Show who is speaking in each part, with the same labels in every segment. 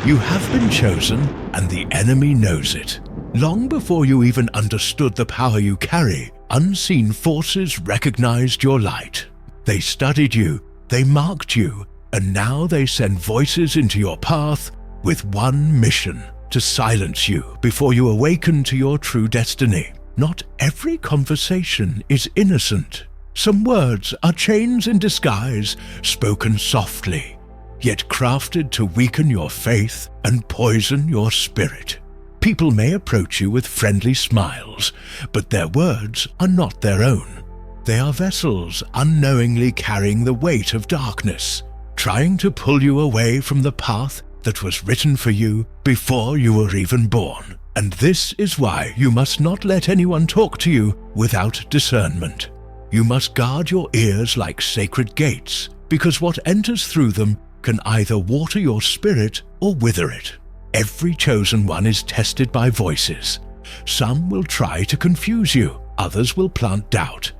Speaker 1: You have been chosen, and the enemy knows it. Long before you even understood the power you carry, unseen forces recognized your light. They studied you, they marked you, and now they send voices into your path with one mission: to silence you before you awaken to your true destiny. Not every conversation is innocent. Some words are chains in disguise, spoken softly, yet crafted to weaken your faith and poison your spirit. People may approach you with friendly smiles, but their words are not their own. They are vessels unknowingly carrying the weight of darkness, trying to pull you away from the path that was written for you before you were even born. And this is why you must not let anyone talk to you without discernment. You must guard your ears like sacred gates, because what enters through them can either water your spirit or wither it. Every chosen one is tested by voices. Some will try to confuse you, others will plant doubt,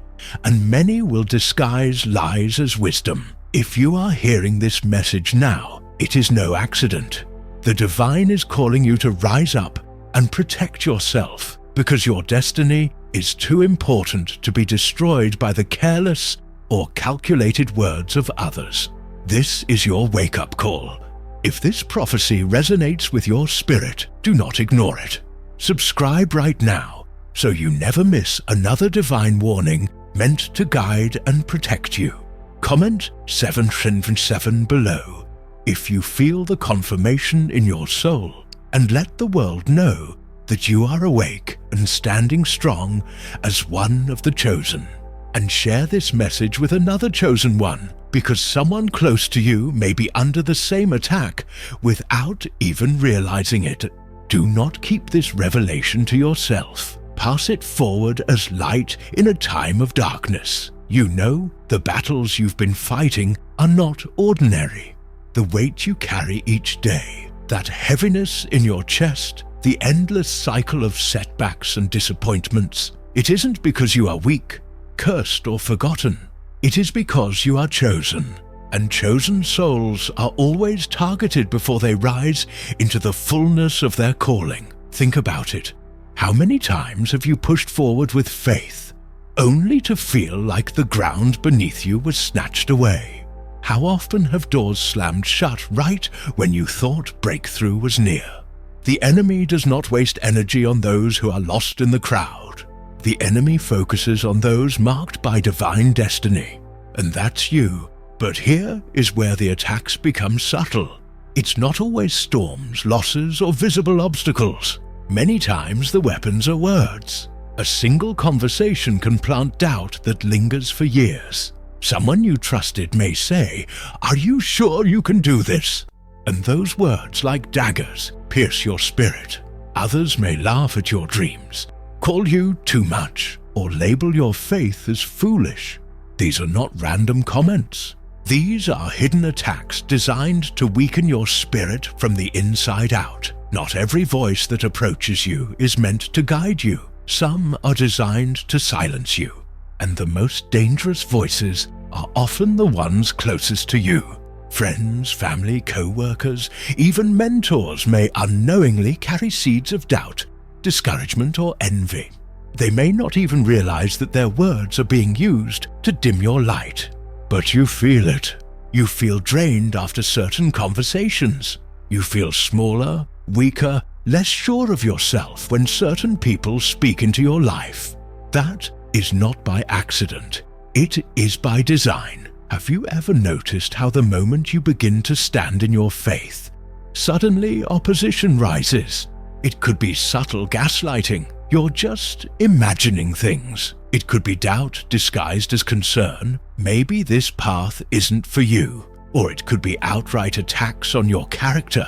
Speaker 1: and many will disguise lies as wisdom. If you are hearing this message now, it is no accident. The divine is calling you to rise up and protect yourself, because your destiny is too important to be destroyed by the careless or calculated words of others. This is your wake-up call. If this prophecy resonates with your spirit, do not ignore it. Subscribe right now so you never miss another divine warning meant to guide and protect you. Comment 777 below if you feel the confirmation in your soul, and let the world know that you are awake and standing strong as one of the chosen. And share this message with another chosen one, because someone close to you may be under the same attack without even realizing it. Do not keep this revelation to yourself. Pass it forward as light in a time of darkness. You know the battles you've been fighting are not ordinary. The weight you carry each day, that heaviness in your chest, the endless cycle of setbacks and disappointments, it isn't because you are weak, cursed or forgotten. It is because you are chosen, and chosen souls are always targeted before they rise into the fullness of their calling. Think about it. How many times have you pushed forward with faith, only to feel like the ground beneath you was snatched away? How often have doors slammed shut right when you thought breakthrough was near? The enemy does not waste energy on those who are lost in the crowd. The enemy focuses on those marked by divine destiny, and that's you. But here is where the attacks become subtle. It's not always storms, losses, or visible obstacles. Many times the weapons are words. A single conversation can plant doubt that lingers for years. Someone you trusted may say, "Are you sure you can do this?" And those words, like daggers, pierce your spirit. Others may laugh at your dreams, call you too much, or label your faith as foolish. These are not random comments. These are hidden attacks designed to weaken your spirit from the inside out. Not every voice that approaches you is meant to guide you. Some are designed to silence you. And the most dangerous voices are often the ones closest to you. Friends, family, co-workers, even mentors may unknowingly carry seeds of doubt, discouragement, or envy. They may not even realize that their words are being used to dim your light. But you feel it. You feel drained after certain conversations. You feel smaller, weaker, less sure of yourself when certain people speak into your life. That is not by accident. It is by design. Have you ever noticed how the moment you begin to stand in your faith, suddenly opposition rises? It could be subtle gaslighting. You're just imagining things. It could be doubt disguised as concern. Maybe this path isn't for you. Or it could be outright attacks on your character,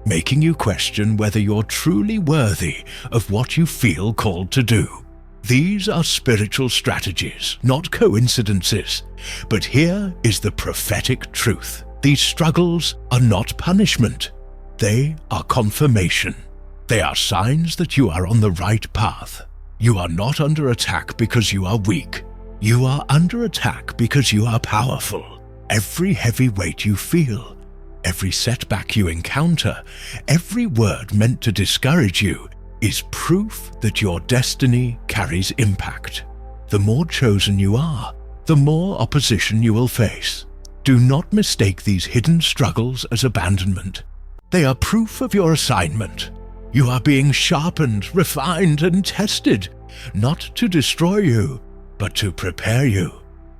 Speaker 1: making you question whether you're truly worthy of what you feel called to do. These are spiritual strategies, not coincidences. But here is the prophetic truth. These struggles are not punishment. They are confirmation. They are signs that you are on the right path. You are not under attack because you are weak. You are under attack because you are powerful. Every heavy weight you feel, Every setback you encounter, every word meant to discourage you, is proof that your destiny carries impact. The more chosen you are, the more opposition you will face. Do not mistake these hidden struggles as abandonment. They are proof of your assignment. You are being sharpened, refined, and tested, not to destroy you, but to prepare you.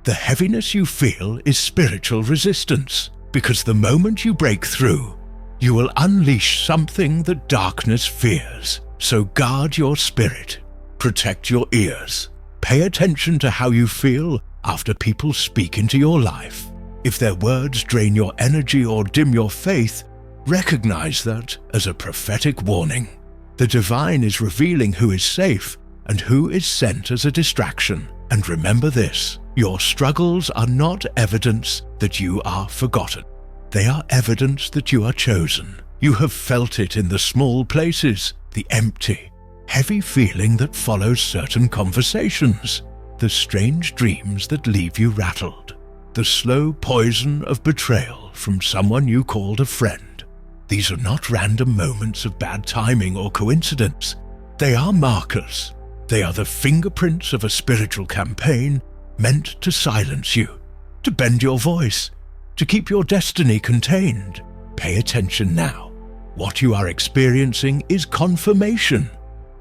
Speaker 1: The heaviness you feel is spiritual resistance, because the moment you break through, you will unleash something that darkness fears. So guard your spirit, protect your ears, pay attention to how you feel after people speak into your life. If their words drain your energy or dim your faith, recognize that as a prophetic warning. The divine is revealing who is safe and who is sent as a distraction. And remember this, your struggles are not evidence that you are forgotten. They are evidence that you are chosen. You have felt it in the small places, the empty, heavy feeling that follows certain conversations, the strange dreams that leave you rattled, the slow poison of betrayal from someone you called a friend. These are not random moments of bad timing or coincidence. They are markers. They are the fingerprints of a spiritual campaign meant to silence you, to bend your voice, to keep your destiny contained. Pay attention now. What you are experiencing is confirmation,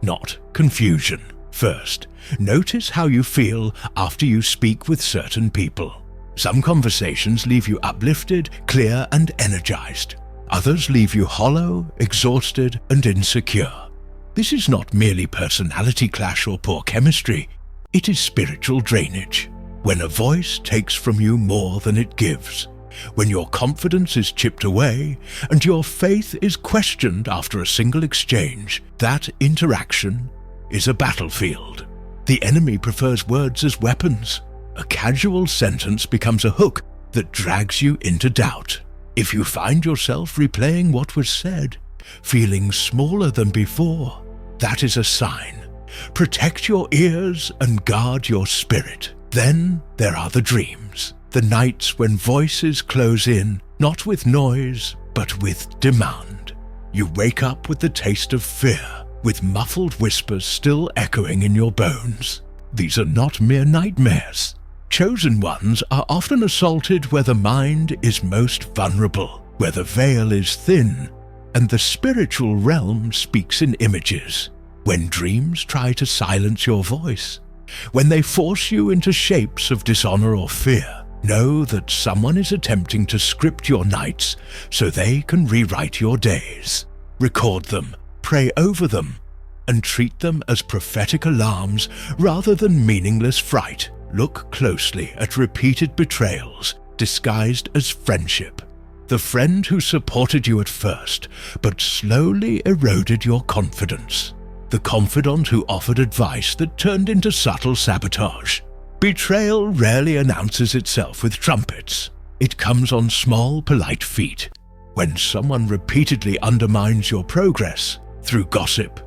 Speaker 1: not confusion. First, notice how you feel after you speak with certain people. Some conversations leave you uplifted, clear, and energized. Others leave you hollow, exhausted, and insecure. This is not merely personality clash or poor chemistry. It is spiritual drainage. When a voice takes from you more than it gives, when your confidence is chipped away and your faith is questioned after a single exchange, that interaction is a battlefield. The enemy prefers words as weapons. A casual sentence becomes a hook that drags you into doubt. If you find yourself replaying what was said, feeling smaller than before, that is a sign. Protect your ears and guard your spirit. Then there are the dreams, the nights when voices close in, not with noise, but with demand. You wake up with the taste of fear, with muffled whispers still echoing in your bones. These are not mere nightmares. Chosen ones are often assaulted where the mind is most vulnerable, where the veil is thin, and the spiritual realm speaks in images. When dreams try to silence your voice, when they force you into shapes of dishonor or fear, know that someone is attempting to script your nights so they can rewrite your days. Record them, pray over them, and treat them as prophetic alarms rather than meaningless fright. Look closely at repeated betrayals disguised as friendship. The friend who supported you at first, but slowly eroded your confidence. The confidant who offered advice that turned into subtle sabotage. Betrayal rarely announces itself with trumpets. It comes on small, polite feet. When someone repeatedly undermines your progress, through gossip,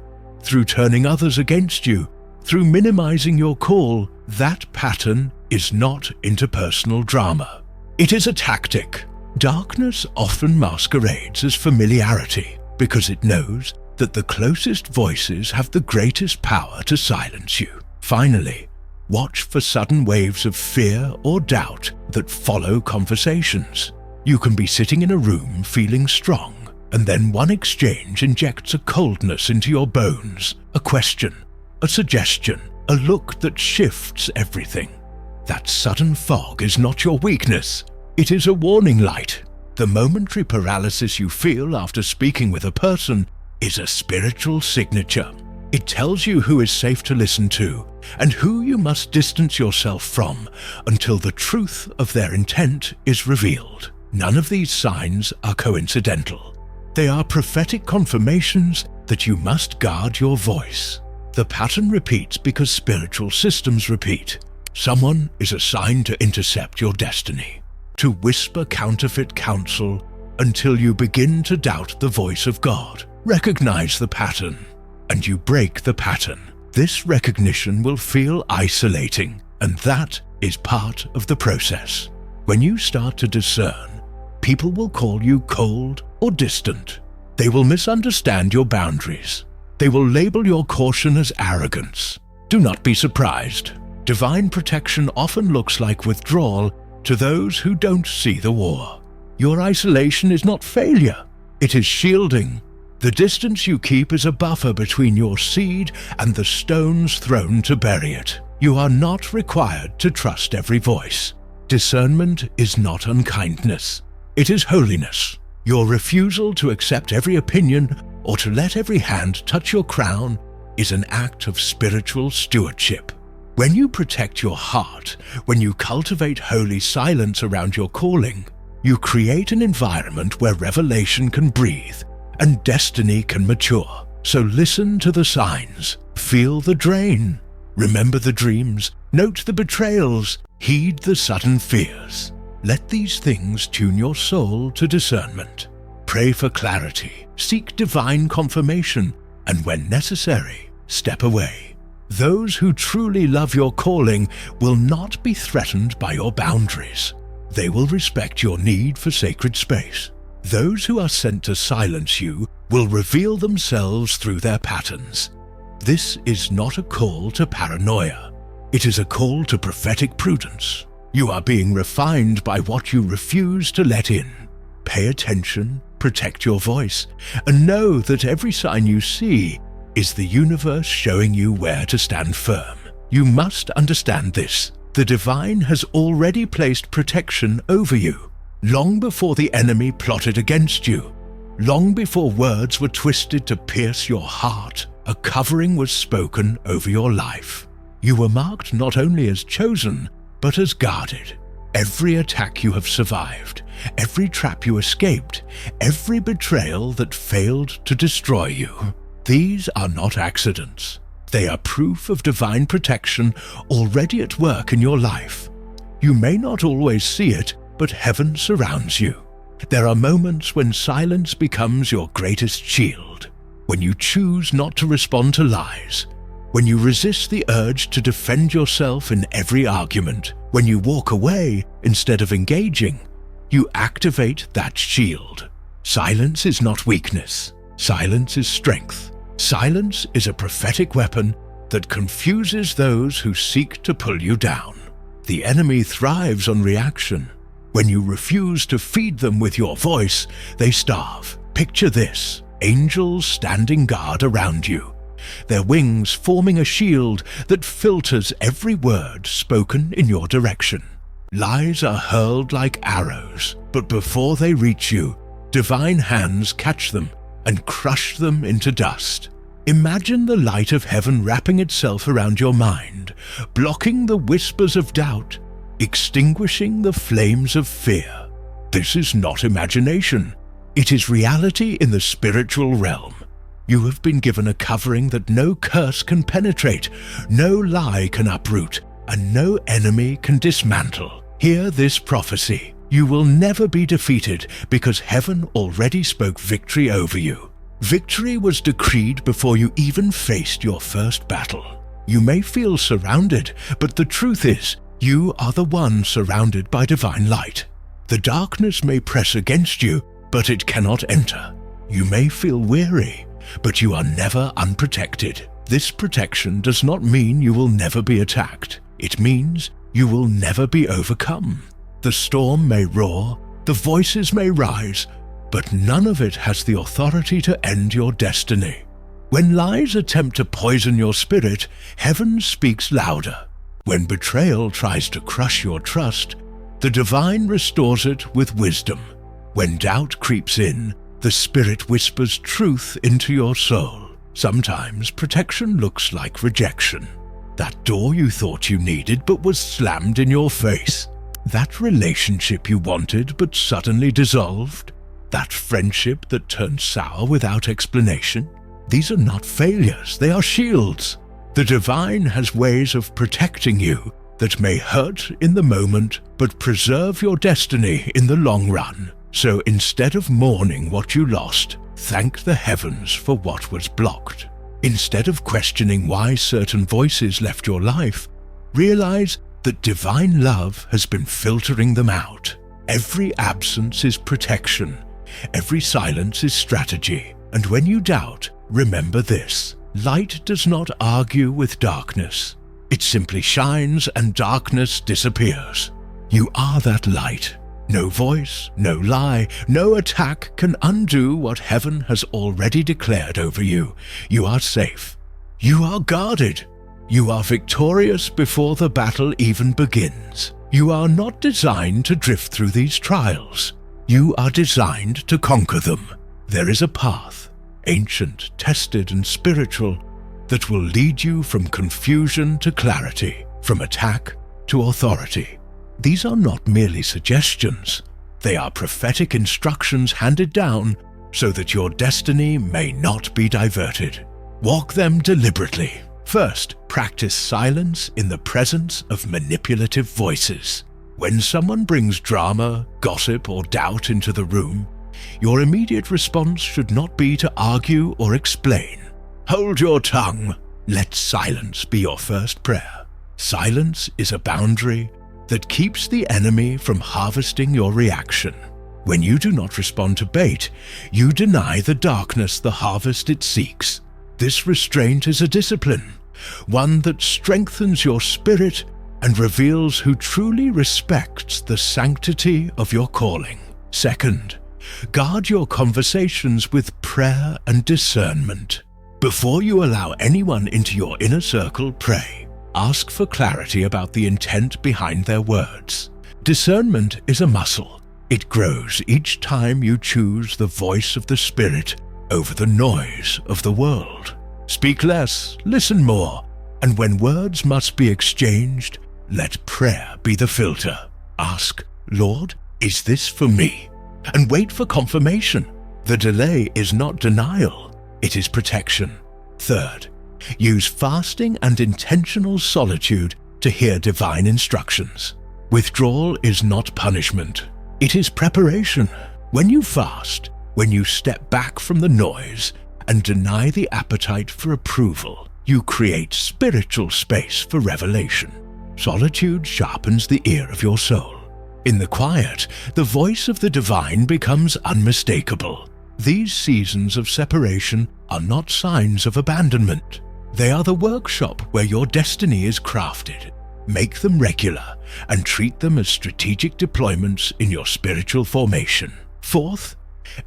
Speaker 1: through turning others against you, through minimizing your call, that pattern is not interpersonal drama. It is a tactic. Darkness often masquerades as familiarity because it knows that the closest voices have the greatest power to silence you. Finally, watch for sudden waves of fear or doubt that follow conversations. You can be sitting in a room feeling strong, and then one exchange injects a coldness into your bones, a question, a suggestion, a look that shifts everything. That sudden fog is not your weakness. It is a warning light. The momentary paralysis you feel after speaking with a person is a spiritual signature. It tells you who is safe to listen to and who you must distance yourself from until the truth of their intent is revealed. None of these signs are coincidental. They are prophetic confirmations that you must guard your voice. The pattern repeats because spiritual systems repeat. Someone is assigned to intercept your destiny, to whisper counterfeit counsel until you begin to doubt the voice of God. Recognize the pattern, and you break the pattern. This recognition will feel isolating, and that is part of the process. When you start to discern, People will call you cold or distant. They will misunderstand your boundaries. They will label your caution as arrogance. Do not be surprised. Divine protection often looks like withdrawal to those who don't see the war. Your isolation is not failure. It is shielding. The distance you keep is a buffer between your seed and the stones thrown to bury it. You are not required to trust every voice. Discernment is not unkindness. It is holiness. Your refusal to accept every opinion or to let every hand touch your crown is an act of spiritual stewardship. When you protect your heart, when you cultivate holy silence around your calling, you create an environment where revelation can breathe and destiny can mature. So listen to the signs, feel the drain, remember the dreams, note the betrayals, heed the sudden fears. Let these things tune your soul to discernment. Pray for clarity, seek divine confirmation, and when necessary, step away. Those who truly love your calling will not be threatened by your boundaries. They will respect your need for sacred space. Those who are sent to silence you will reveal themselves through their patterns. This is not a call to paranoia. It is a call to prophetic prudence. You are being refined by what you refuse to let in. Pay attention, protect your voice, and know that every sign you see is the universe showing you where to stand firm. You must understand this. The divine has already placed protection over you, long before the enemy plotted against you, long before words were twisted to pierce your heart. A covering was spoken over your life. You were marked not only as chosen, but as guarded. Every attack you have survived, every trap you escaped, every betrayal that failed to destroy you, these are not accidents. They are proof of divine protection already at work in your life. You may not always see it, but heaven surrounds you. There are moments when silence becomes your greatest shield, when you choose not to respond to lies, when you resist the urge to defend yourself in every argument, when you walk away instead of engaging. You activate that shield. Silence is not weakness. Silence is strength. Silence is a prophetic weapon that confuses those who seek to pull you down. The enemy thrives on reaction. When you refuse to feed them with your voice, they starve. Picture this: angels standing guard around you, their wings forming a shield that filters every word spoken in your direction. Lies are hurled like arrows, but before they reach you, divine hands catch them and crush them into dust. Imagine the light of heaven wrapping itself around your mind, blocking the whispers of doubt, extinguishing the flames of fear. This is not imagination. It is reality in the spiritual realm. You have been given a covering that no curse can penetrate, no lie can uproot, and no enemy can dismantle. Hear this prophecy. You will never be defeated because heaven already spoke victory over you. Victory was decreed before you even faced your first battle. You may feel surrounded, but the truth is, you are the one surrounded by divine light. The darkness may press against you, but it cannot enter. You may feel weary, but you are never unprotected. This protection does not mean you will never be attacked. It means you will never be overcome. The storm may roar, the voices may rise, but none of it has the authority to end your destiny. When lies attempt to poison your spirit, heaven speaks louder. When betrayal tries to crush your trust, the divine restores it with wisdom. When doubt creeps in, the Spirit whispers truth into your soul. Sometimes protection looks like rejection. That door you thought you needed but was slammed in your face. That relationship you wanted but suddenly dissolved. That friendship that turned sour without explanation. These are not failures, they are shields. The divine has ways of protecting you that may hurt in the moment but preserve your destiny in the long run. So instead of mourning what you lost, thank the heavens for what was blocked. Instead of questioning why certain voices left your life, realize that divine love has been filtering them out. Every absence is protection. Every silence is strategy. And when you doubt, remember this: light does not argue with darkness. It simply shines and darkness disappears. You are that light. No voice, no lie, no attack can undo what heaven has already declared over you. You are safe. You are guarded. You are victorious before the battle even begins. You are not designed to drift through these trials. You are designed to conquer them. There is a path, ancient, tested, and spiritual, that will lead you from confusion to clarity, from attack to authority. These are not merely suggestions. They are prophetic instructions handed down so that your destiny may not be diverted. Walk them deliberately. First, practice silence in the presence of manipulative voices. When someone brings drama, gossip, or doubt into the room, your immediate response should not be to argue or explain. Hold your tongue. Let silence be your first prayer. Silence is a boundary that keeps the enemy from harvesting your reaction. When you do not respond to bait, you deny the darkness the harvest it seeks. This restraint is a discipline, one that strengthens your spirit and reveals who truly respects the sanctity of your calling. Second, guard your conversations with prayer and discernment. Before you allow anyone into your inner circle, pray. Ask for clarity about the intent behind their words. Discernment is a muscle. It grows each time you choose the voice of the Spirit over the noise of the world. Speak less, listen more, and when words must be exchanged, let prayer be the filter. Ask, Lord, is this for me? And wait for confirmation. The delay is not denial, it is protection. Third, use fasting and intentional solitude to hear divine instructions. Withdrawal is not punishment. It is preparation. When you fast, when you step back from the noise and deny the appetite for approval, you create spiritual space for revelation. Solitude sharpens the ear of your soul. In the quiet, the voice of the divine becomes unmistakable. These seasons of separation are not signs of abandonment. They are the workshop where your destiny is crafted. Make them regular and treat them as strategic deployments in your spiritual formation. Fourth,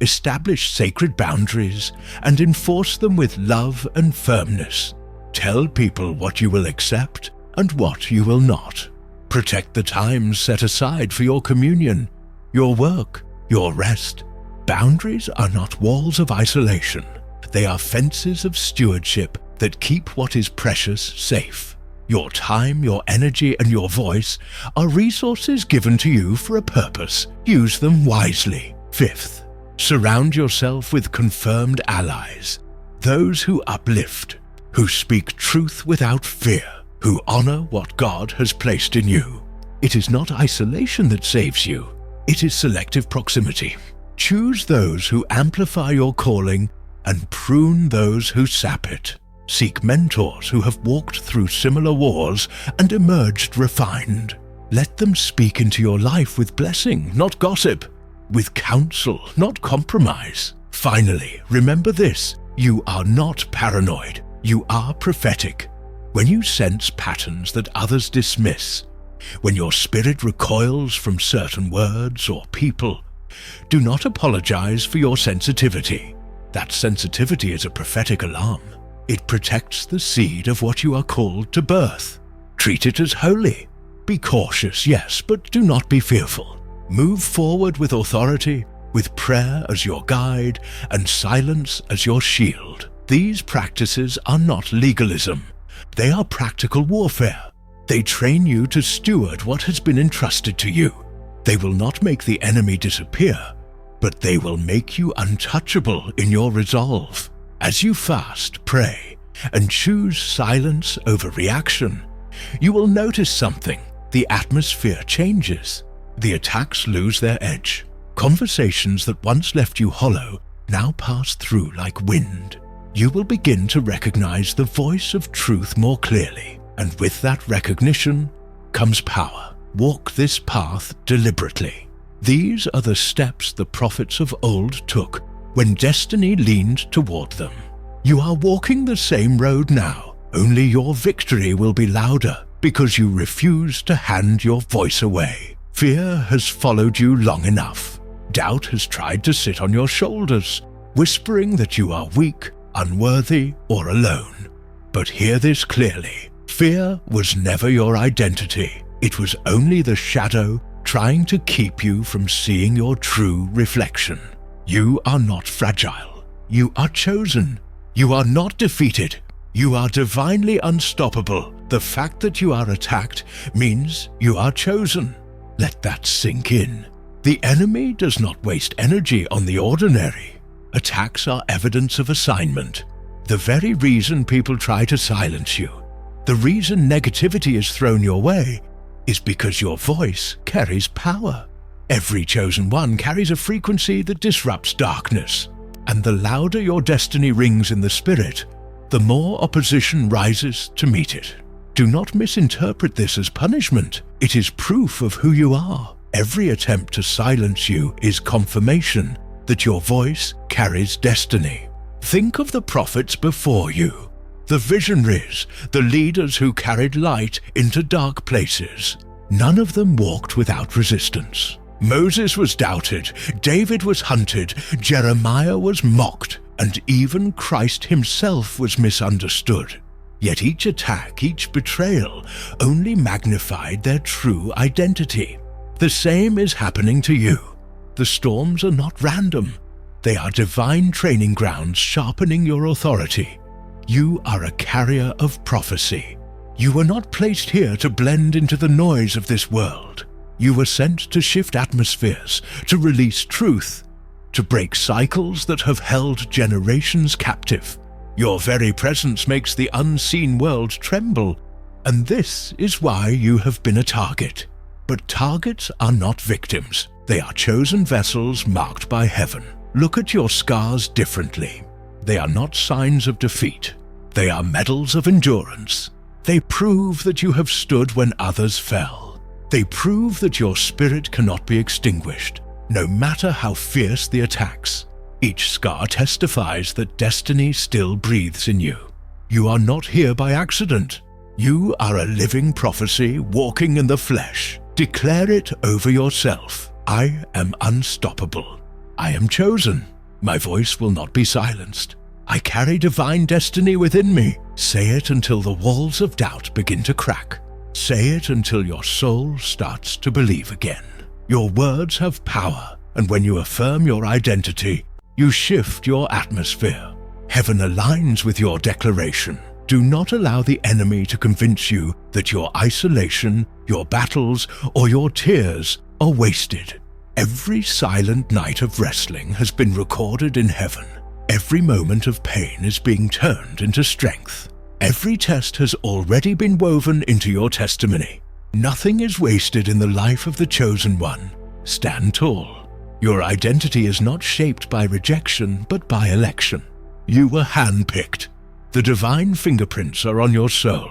Speaker 1: establish sacred boundaries and enforce them with love and firmness. Tell people what you will accept and what you will not. Protect the times set aside for your communion, your work, your rest. Boundaries are not walls of isolation. They are fences of stewardship that keep what is precious safe. Your time, your energy, and your voice are resources given to you for a purpose. Use them wisely. Fifth, surround yourself with confirmed allies, those who uplift, who speak truth without fear, who honor what God has placed in you. It is not isolation that saves you. It is selective proximity. Choose those who amplify your calling and prune those who sap it. Seek mentors who have walked through similar wars and emerged refined. Let them speak into your life with blessing, not gossip, with counsel, not compromise. Finally, remember this: you are not paranoid, you are prophetic. When you sense patterns that others dismiss, when your spirit recoils from certain words or people, do not apologize for your sensitivity. That sensitivity is a prophetic alarm. It protects the seed of what you are called to birth. Treat it as holy. Be cautious, yes, but do not be fearful. Move forward with authority, with prayer as your guide and silence as your shield. These practices are not legalism. They are practical warfare. They train you to steward what has been entrusted to you. They will not make the enemy disappear, but they will make you untouchable in your resolve. As you fast, pray, and choose silence over reaction, you will notice something. The atmosphere changes. The attacks lose their edge. Conversations that once left you hollow now pass through like wind. You will begin to recognize the voice of truth more clearly, and with that recognition comes power. Walk this path deliberately. These are the steps the prophets of old took when destiny leaned toward them. You are walking the same road now, only your victory will be louder because you refuse to hand your voice away. Fear has followed you long enough. Doubt has tried to sit on your shoulders, whispering that you are weak, unworthy, or alone. But hear this clearly. Fear was never your identity. It was only the shadow trying to keep you from seeing your true reflection. You are not fragile. You are chosen. You are not defeated. You are divinely unstoppable. The fact that you are attacked means you are chosen. Let that sink in. The enemy does not waste energy on the ordinary. Attacks are evidence of assignment. The very reason people try to silence you, the reason negativity is thrown your way, is because your voice carries power. Every chosen one carries a frequency that disrupts darkness. And the louder your destiny rings in the spirit, the more opposition rises to meet it. Do not misinterpret this as punishment. It is proof of who you are. Every attempt to silence you is confirmation that your voice carries destiny. Think of the prophets before you, the visionaries, the leaders who carried light into dark places. None of them walked without resistance. Moses was doubted, David was hunted, Jeremiah was mocked, and even Christ himself was misunderstood. Yet each attack, each betrayal, only magnified their true identity. The same is happening to you. The storms are not random. They are divine training grounds sharpening your authority. You are a carrier of prophecy. You were not placed here to blend into the noise of this world. You were sent to shift atmospheres, to release truth, to break cycles that have held generations captive. Your very presence makes the unseen world tremble, and this is why you have been a target. But targets are not victims. They are chosen vessels marked by heaven. Look at your scars differently. They are not signs of defeat. They are medals of endurance. They prove that you have stood when others fell. They prove that your spirit cannot be extinguished, no matter how fierce the attacks. Each scar testifies that destiny still breathes in you. You are not here by accident. You are a living prophecy walking in the flesh. Declare it over yourself. I am unstoppable. I am chosen. My voice will not be silenced. I carry divine destiny within me. Say it until the walls of doubt begin to crack. Say it until your soul starts to believe again. Your words have power, and when you affirm your identity, you shift your atmosphere. Heaven aligns with your declaration. Do not allow the enemy to convince you that your isolation, your battles, or your tears are wasted. Every silent night of wrestling has been recorded in heaven. Every moment of pain is being turned into strength. Every test has already been woven into your testimony. Nothing is wasted in the life of the chosen one. Stand tall. Your identity is not shaped by rejection, but by election. You were handpicked. The divine fingerprints are on your soul,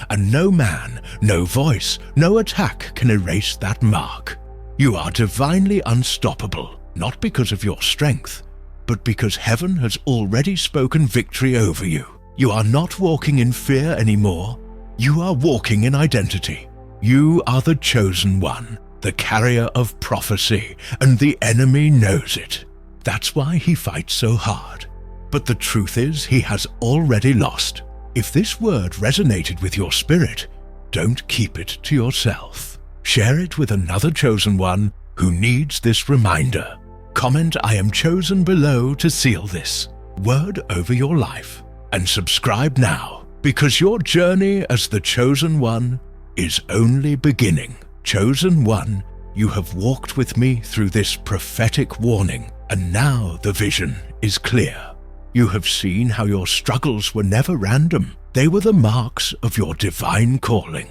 Speaker 1: and no man, no voice, no attack can erase that mark. You are divinely unstoppable, not because of your strength, but because heaven has already spoken victory over you. You are not walking in fear anymore. You are walking in identity. You are the chosen one, the carrier of prophecy, and the enemy knows it. That's why he fights so hard. But the truth is, he has already lost. If this word resonated with your spirit, don't keep it to yourself. Share it with another chosen one who needs this reminder. Comment "I am chosen" below to seal this word over your life. And subscribe now, because your journey as the chosen one is only beginning. Chosen one, you have walked with me through this prophetic warning, and now the vision is clear. You have seen how your struggles were never random. They were the marks of your divine calling.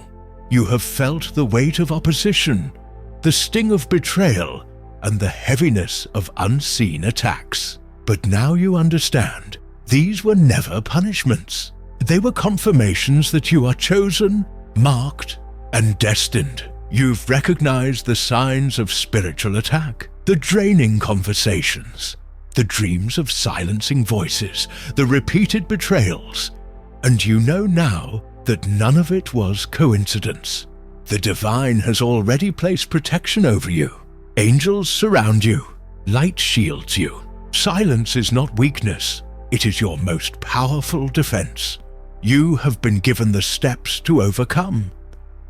Speaker 1: You have felt the weight of opposition, the sting of betrayal, and the heaviness of unseen attacks. But now you understand, these were never punishments. They were confirmations that you are chosen, marked, and destined. You've recognized the signs of spiritual attack, the draining conversations, the dreams of silencing voices, the repeated betrayals, and you know now that none of it was coincidence. The divine has already placed protection over you. Angels surround you. Light shields you. Silence is not weakness. It is your most powerful defense. You have been given the steps to overcome.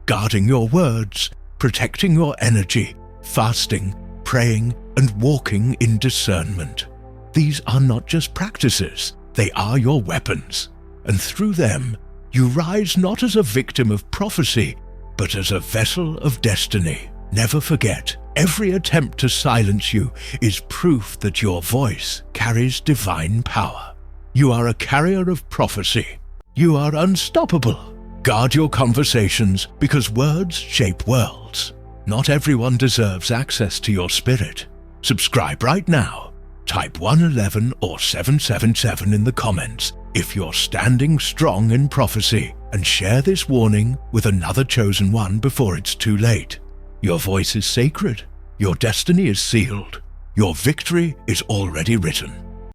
Speaker 1: Guarding your words, protecting your energy, fasting, praying, and walking in discernment. These are not just practices, they are your weapons. And through them, you rise not as a victim of prophecy, but as a vessel of destiny. Never forget, every attempt to silence you is proof that your voice carries divine power. You are a carrier of prophecy. You are unstoppable. Guard your conversations because words shape worlds. Not everyone deserves access to your spirit. Subscribe right now. Type 111 or 777 in the comments if you're standing strong in prophecy, and share this warning with another chosen one before it's too late. Your voice is sacred. Your destiny is sealed. Your victory is already written.